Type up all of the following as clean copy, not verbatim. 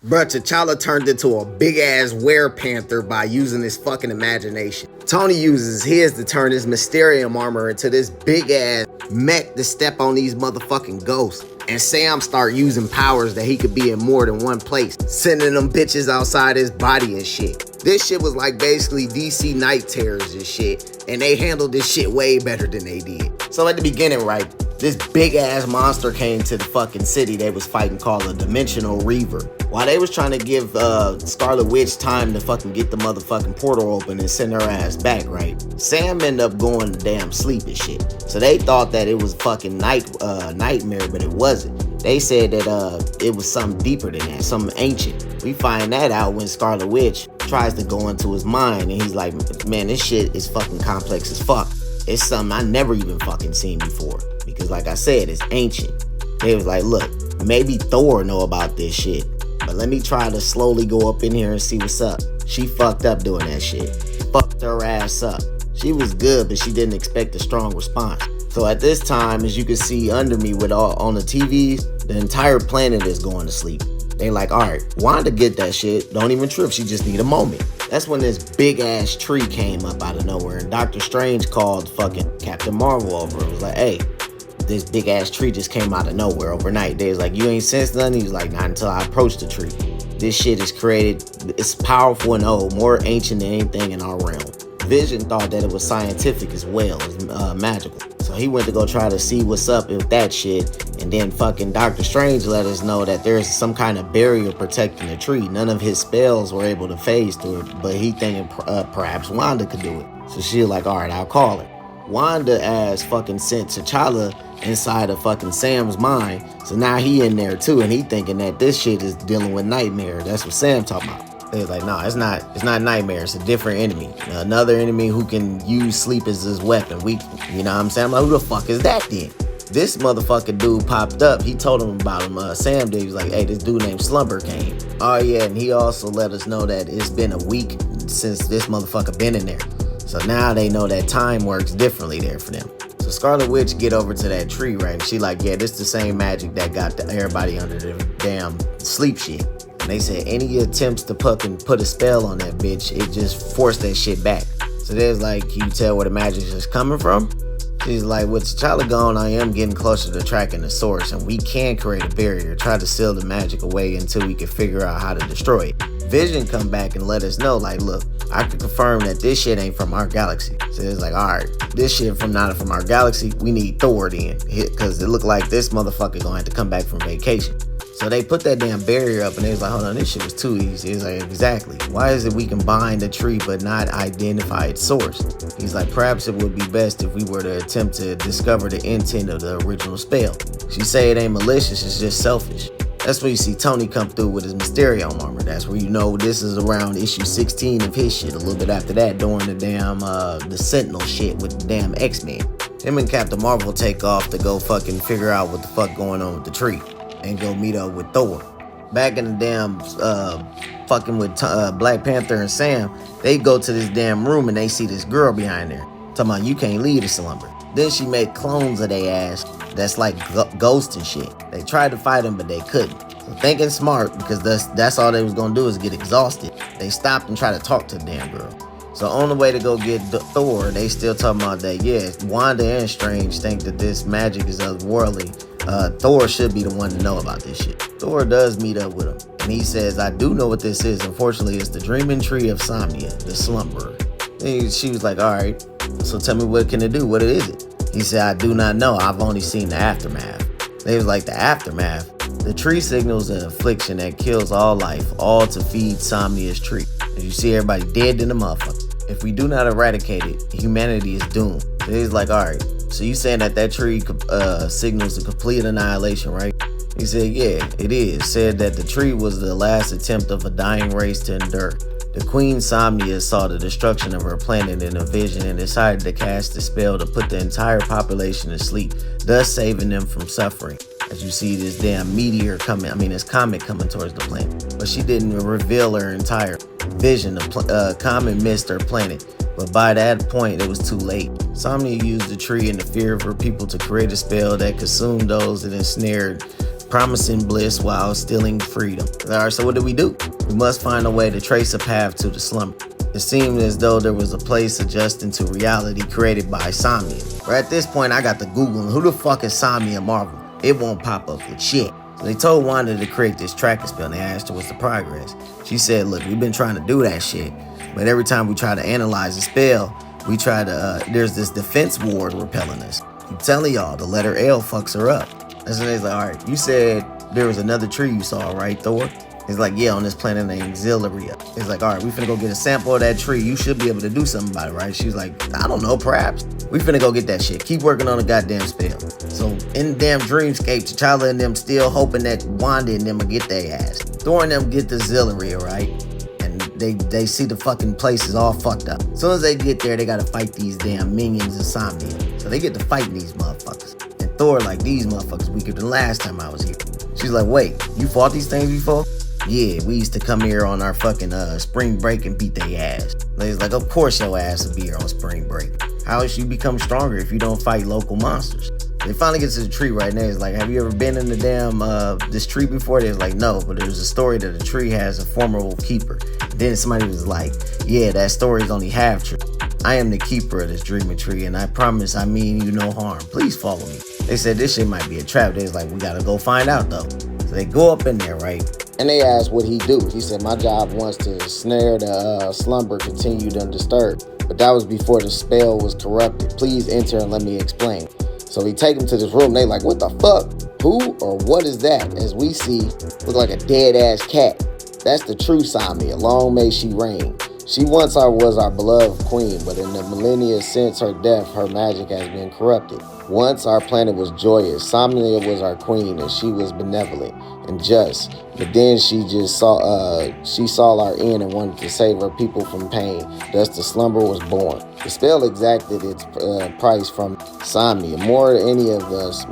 Bruh, T'Challa turned into a big-ass were-panther by using his fucking imagination. Tony uses his to turn his Mysterium armor into this big-ass mech to step on these motherfucking ghosts. And Sam start using powers that he could be in more than one place, sending them bitches outside his body and shit. This shit was like basically DC Night Terrors and shit, and they handled this shit way better than they did. So at the beginning, right, this big ass monster came to the fucking city they was fighting called a Dimensional Reaver. While they was trying to give Scarlet Witch time to fucking get the motherfucking portal open and send her ass back, right? Sam ended up going to damn sleep and shit. So they thought that it was fucking nightmare, but it wasn't. They said that it was something deeper than that, something ancient. We find that out when Scarlet Witch tries to go into his mind, and he's like, man, this shit is fucking complex as fuck. It's something I never even fucking seen before. Because like I said, it's ancient. They was like, look, maybe Thor know about this shit, but let me try to slowly go up in here and see what's up. She fucked up doing that shit. Fucked her ass up. She was good, but she didn't expect a strong response. So at this time, as you can see under me with all on the TVs, the entire planet is going to sleep. They like, all right, Wanda get that shit. Don't even trip. She just need a moment. That's when this big ass tree came up out of nowhere, and Doctor Strange called fucking Captain Marvel over. It was like, hey, this big ass tree just came out of nowhere overnight. They was like, you ain't sensed nothing? He was like, not until I approached the tree. This shit is created, it's powerful and old, more ancient than anything in our realm. Vision thought that it was scientific as well as magical. So he went to go try to see what's up with that shit. And then fucking Doctor Strange let us know that there's some kind of barrier protecting the tree. None of his spells were able to phase through it, but he thinking perhaps Wanda could do it. So she was like, all right, I'll call it. Wanda ass fucking sent T'Challa inside of fucking Sam's mind. So now he in there too, and he thinking that this shit is dealing with nightmare. That's what Sam talking about. They was like, no, it's not nightmare. It's a different enemy. Another enemy who can use sleep as his weapon. You know what I'm saying? I'm like, who the fuck is that then? This motherfucking dude popped up. He told him about him. Sam did. He was like, hey, this dude named Slumber came. Oh yeah, and he also let us know that it's been a week since this motherfucker been in there. So now they know that time works differently there for them. So Scarlet Witch get over to that tree, right? And she like, yeah, this the same magic that got everybody under the damn sleep shit. And they said any attempts to fucking put a spell on that bitch, it just forced that shit back. So there's like, can you tell where the magic is coming from? She's like, with T'Challa gone, I am getting closer to tracking the source, and we can create a barrier, try to seal the magic away until we can figure out how to destroy it. Vision come back and let us know, like, look, I can confirm that this shit ain't from our galaxy. So it's like, all right, this shit not from our galaxy, we need Thor then, because it looked like this motherfucker gonna have to come back from vacation. So they put that damn barrier up, and they was like, hold on, this shit was too easy. It's like, exactly. Why is it we can bind the tree but not identify its source? He's like, perhaps it would be best if we were to attempt to discover the intent of the original spell. She say it ain't malicious, it's just selfish. That's where you see Tony come through with his Mysterium armor. That's where you know this is around issue 16 of his shit. A little bit after that, during the damn, the Sentinel shit with the damn X-Men. Him and Captain Marvel take off to go fucking figure out what the fuck going on with the tree and go meet up with Thor. Back in the damn, fucking with Black Panther and Sam, they go to this damn room and they see this girl behind there. Talking about, you can't leave the slumber. Then she made clones of their ass that's like ghosts and shit. They tried to fight him, but they couldn't. So thinking smart, because that's all they was gonna do is get exhausted, they stopped and tried to talk to the damn girl. So on the way to go get Thor, they still talking about that, yeah, Wanda and Strange think that this magic is otherworldly. Thor should be the one to know about this shit. Thor does meet up with him, and he says, I do know what this is. Unfortunately, it's the dreaming tree of Somnia, the slumberer. She was like, all right, so tell me, what can it do? What is it? He said, I do not know. I've only seen the aftermath. They was like, the aftermath? The tree signals an affliction that kills all life, all to feed Somnia's tree. As you see everybody dead in the motherfucker. If we do not eradicate it, humanity is doomed. So he's like, all right, so you saying that tree signals a complete annihilation, right? He said, yeah, it is. Said that the tree was the last attempt of a dying race to endure. The Queen Somnia saw the destruction of her planet in a vision and decided to cast a spell to put the entire population to sleep, thus saving them from suffering. As you see this damn meteor coming, this comet coming towards the planet. But she didn't reveal her entire vision. The comet missed her planet, but by that point it was too late. Somnia used the tree and the fear of her people to create a spell that consumed those it ensnared promising bliss while stealing freedom. Alright, so what do? We must find a way to trace a path to the slumber. It seemed as though there was a place adjusting to reality created by Somnia. But at this point, I got to Googling, who the fuck is Somnia Marvel? It won't pop up with shit. So they told Wanda to create this tracking spell and they asked her what's the progress. She said, look, we've been trying to do that shit, but every time we try to analyze the spell, we try to, there's this defense ward repelling us. I'm telling y'all, the letter L fucks her up. That's when they's like, all right, you said there was another tree you saw, right, Thor? He's like, yeah, on this planet named Ziloria. He's like, all right, we finna go get a sample of that tree. You should be able to do something about it, right? She's like, I don't know, perhaps. We finna go get that shit. Keep working on the goddamn spell. So in the damn dreamscape, T'Challa and them still hoping that Wanda and them will get their ass. Thor and them get to Ziloria, right? And they see the fucking place is all fucked up. As soon as they get there, they gotta fight these damn minions of Somnia. So they get to fighting these motherfuckers. And Thor like, these motherfuckers weaker than last time I was here. She's like, wait, you fought these things before? Yeah, we used to come here on our fucking spring break and beat their ass. They's like, of course your ass will be here on spring break. How is you become stronger if you don't fight local monsters? They finally get to the tree right now. It's like, have you ever been in the damn, this tree before? They're like, no, but there's a story that the tree has a formidable keeper. And then somebody was like, yeah, that story is only half true. I am the keeper of this dreaming tree, and I promise I mean you no harm. Please follow me. They said this shit might be a trap. They was like, we gotta go find out though. So they go up in there, right? And they asked what he do. He said, my job was to snare the slumber continued undisturbed. But that was before the spell was corrupted. Please enter and let me explain. So he take him to this room. They like, what the fuck? Who or what is that? As we see, look like a dead ass cat. That's the true Somnia. Long may she reign. She once was our beloved queen, but in the millennia since her death, her magic has been corrupted. Once our planet was joyous. Somnia was our queen, and she was benevolent and just. But then she saw our end and wanted to save her people from pain. Thus the slumber was born. The spell exacted its price from Somnia. More than any of us,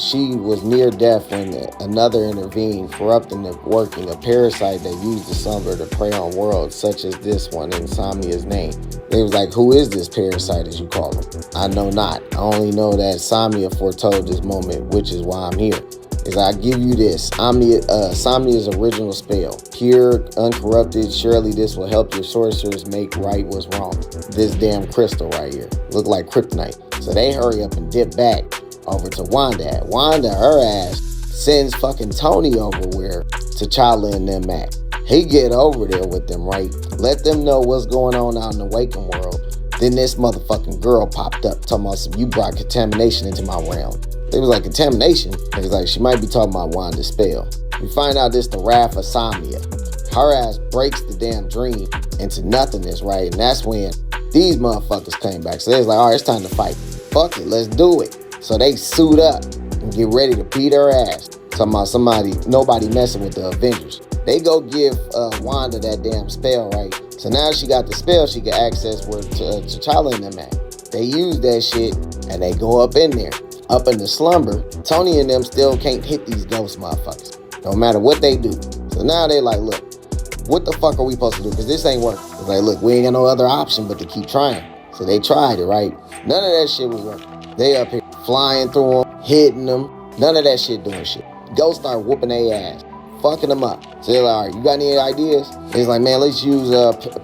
she was near death when another intervened, corrupting the working, a parasite that used the slumber to prey on worlds such as this one in Somnia's name. They was like, who is this parasite as you call him? I know not. I only know that Somnia foretold this moment, which is why I'm here. Is I give you this, Somnia's original spell. Pure, uncorrupted, surely this will help your sorcerers make right what's wrong. This damn crystal right here. Look like kryptonite. So they hurry up and dip back over to Wanda. Wanda, her ass, sends fucking Tony over where T'Challa and them at. He get over there with them, right? Let them know what's going on out in the waking world. Then this motherfucking girl popped up talking about some, you brought contamination into my realm. It was like contamination. It was like she might be talking about Wanda's spell. We find out this the wrath of Somnia. Her ass breaks the damn dream into nothingness, right? And that's when these motherfuckers came back. So they was like, all right, it's time to fight. Fuck it, let's do it. So they suit up and get ready to beat her ass. Talking about nobody messing with the Avengers. They go give Wanda that damn spell, right? So now she got the spell, she can access where T'Challa and them at. They use that shit and they go up in there. Up in the slumber, Tony and them still can't hit these ghost motherfuckers. No matter what they do. So now they like, look, what the fuck are we supposed to do? Because this ain't working. It's like, look, we ain't got no other option but to keep trying. So they tried it, right? None of that shit was working. They up here flying through them, hitting them. None of that shit doing shit. Ghosts start whooping their ass, fucking them up. So they're like, all right, you got any ideas? It's like, man, let's use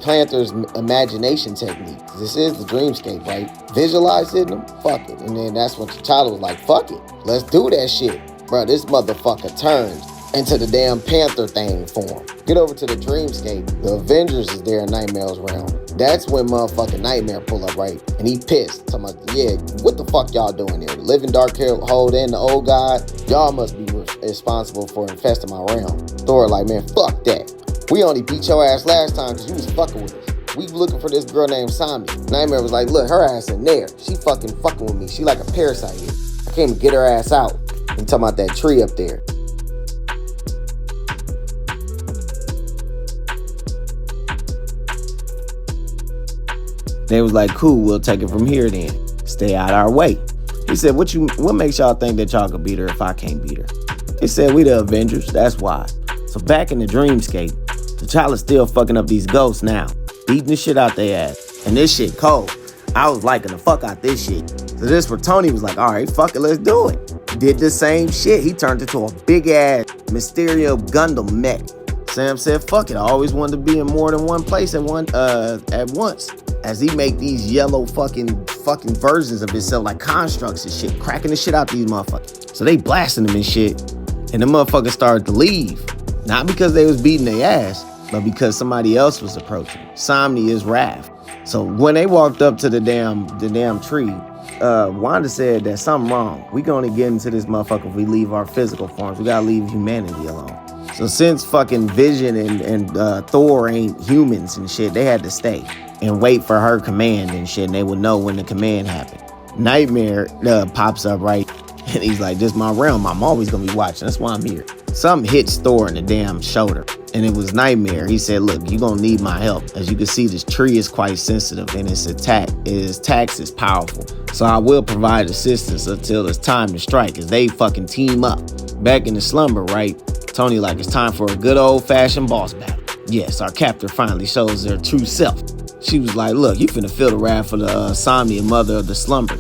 Panther's imagination technique. This is the dreamscape, right? Visualize it and fuck it. And then that's when T'Challa was like, fuck it. Let's do that shit. Bro, this motherfucker turns into the damn Panther thing form. Get over to the dreamscape. The Avengers is there in Nightmare's realm. That's when motherfucking Nightmare pull up, right? And he pissed. Talking about, yeah, what the fuck y'all doing here? The living dark hold in the old god. Y'all must be responsible for infesting my realm. Thor like, man, fuck that. We only beat your ass last time because you was fucking with us. We looking for this girl named Somnia. Nightmare was like, look, her ass in there. She fucking with me. She like a parasite here. I can't even get her ass out. I'm talking about that tree up there. They was like, cool, we'll take it from here then. Stay out our way. He said, what makes y'all think that y'all could beat her if I can't beat her? They said, we the Avengers, that's why. So back in the dreamscape, T'Challa's still fucking up these ghosts now. Beating the shit out their ass. And this shit cold. I was liking the fuck out this shit. So this where Tony was like, all right, fuck it, let's do it. did the same shit. He turned into a big ass Mysterio Gundam mech. Sam said, fuck it, I always wanted to be in more than one place at once. As he make these yellow fucking versions of himself, like constructs and shit, cracking the shit out these motherfuckers. So they blasting him and shit. And the motherfuckers started to leave. Not because they was beating their ass, but because somebody else was approaching. Somnia's wrath. So when they walked up to the damn tree, Wanda said that something wrong. We gonna get into this motherfucker if we leave our physical forms. We gotta leave humanity alone. So since fucking Vision and Thor ain't humans and shit, they had to stay and wait for her command and shit, and they would know when the command happened. Nightmare pops up, right? And he's like, this is my realm. I'm always gonna be watching. That's why I'm here. Something hits Thor in the damn shoulder. And it was Nightmare. He said, look, you're gonna need my help. As you can see, this tree is quite sensitive and its attacks is powerful. So I will provide assistance until it's time to strike, as they fucking team up. Back in the slumber, right? Tony like, it's time for a good old-fashioned boss battle. Yes, our captor finally shows their true self. She was like, look, you finna feel the wrath of the Somnia, mother of the slumber.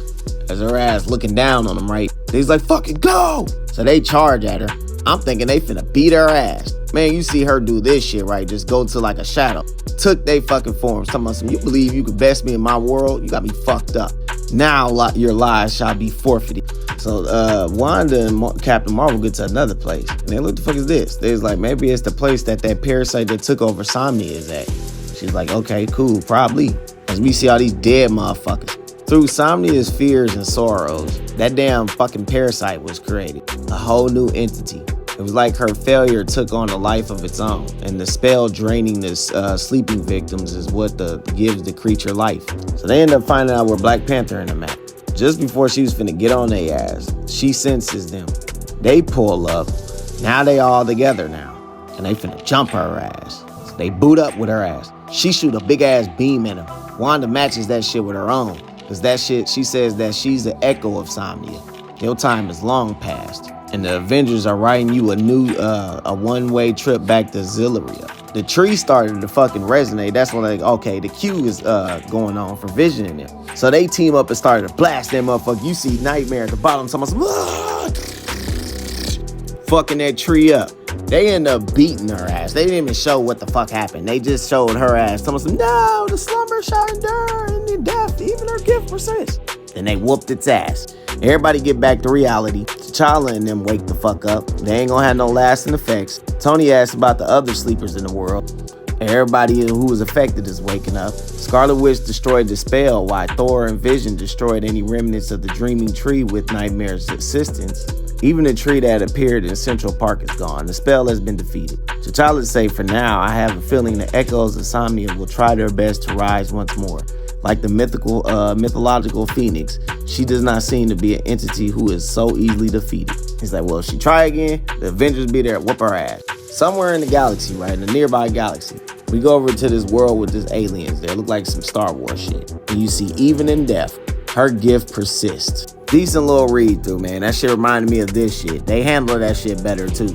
As her ass looking down on them, right? He's like, fucking go! So they charge at her. I'm thinking they finna beat her ass. Man, you see her do this shit, right? Just go to like a shadow. Took they fucking forms. Talking about some, you believe you could best me in my world? You got me fucked up. Now your lies shall be forfeited. So Wanda and Captain Marvel get to another place. And they look, the fuck is this? They was like, maybe it's the place that parasite that took over Somnia is at. She's like, okay, cool, probably. As we see all these dead motherfuckers. Through Somnia's fears and sorrows, that damn fucking parasite was created. A whole new entity. It was like her failure took on a life of its own, and the spell draining the sleeping victims is what gives the creature life. So they end up finding out where Black Panther in the map. Just before she was finna get on their ass, she senses them. They pull up. Now they all together now, and they finna jump her ass. So they boot up with her ass. She shoot a big ass beam in her. Wanda matches that shit with her own, cause that shit, she says that she's the echo of Somnia. Your time is long past. And the Avengers are writing you a new, a one-way trip back to Ziloria. The tree started to fucking resonate. That's when like, okay, the cue is going on for Vision in them. So they team up and started to blast that motherfucker. You see Nightmare at the bottom, someone's fucking that tree up. They end up beating her ass. They didn't even show what the fuck happened. They just showed her ass. Someone said, no, the slumber shall endure, and in death, even her gift persists. Then they whooped its ass. Everybody get back to reality. T'Challa and them wake the fuck up. They ain't gonna have no lasting effects. Tony asked about the other sleepers in the world. Everybody who was affected is waking up. Scarlet Witch destroyed the spell, while Thor and Vision destroyed any remnants of the dreaming tree with Nightmare's assistance. Even the tree that appeared in Central Park is gone. The spell has been defeated. T'Challa say, for now, I have a feeling the echoes of Somnia will try their best to rise once more. Like the mythological phoenix, she does not seem to be an entity who is so easily defeated. He's like, well, if she try again, the Avengers be there, whoop her ass. Somewhere in the galaxy, right, in a nearby galaxy, we go over to this world with this aliens there. Look like some Star Wars shit. And you see, even in death, her gift persists. Decent little read through, man. That shit reminded me of this shit. They handle that shit better too.